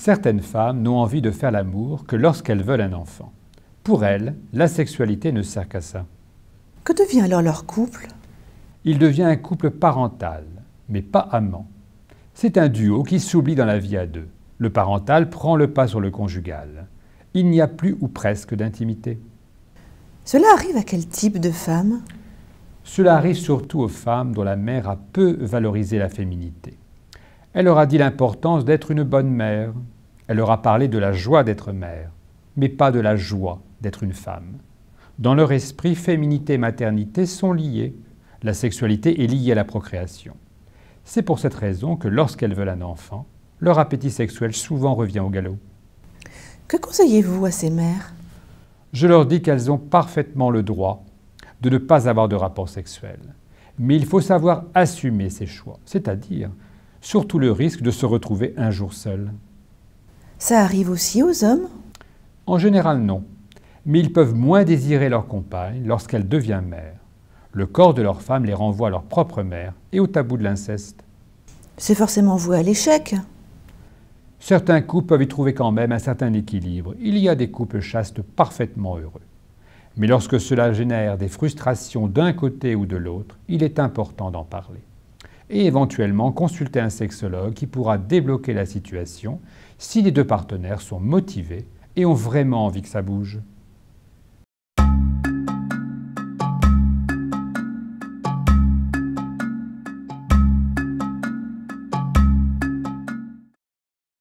Certaines femmes n'ont envie de faire l'amour que lorsqu'elles veulent un enfant. Pour elles, la sexualité ne sert qu'à ça. Que devient alors leur couple? Il devient un couple parental, mais pas amant. C'est un duo qui s'oublie dans la vie à deux. Le parental prend le pas sur le conjugal. Il n'y a plus ou presque d'intimité. Cela arrive à quel type de femme? Cela arrive surtout aux femmes dont la mère a peu valorisé la féminité. Elle leur a dit l'importance d'être une bonne mère. Elle leur a parlé de la joie d'être mère, mais pas de la joie d'être une femme. Dans leur esprit, féminité et maternité sont liées. La sexualité est liée à la procréation. C'est pour cette raison que lorsqu'elles veulent un enfant, leur appétit sexuel souvent revient au galop. Que conseillez-vous à ces mères? Je leur dis qu'elles ont parfaitement le droit de ne pas avoir de rapport sexuel. Mais il faut savoir assumer ses choix, c'est-à-dire surtout le risque de se retrouver un jour seul. Ça arrive aussi aux hommes? En général, non. Mais ils peuvent moins désirer leur compagne lorsqu'elle devient mère. Le corps de leur femme les renvoie à leur propre mère et au tabou de l'inceste. C'est forcément voué à l'échec. Certains couples peuvent y trouver quand même un certain équilibre. Il y a des couples chastes parfaitement heureux. Mais lorsque cela génère des frustrations d'un côté ou de l'autre, il est important d'en parler. Et éventuellement consulter un sexologue qui pourra débloquer la situation si les deux partenaires sont motivés et ont vraiment envie que ça bouge.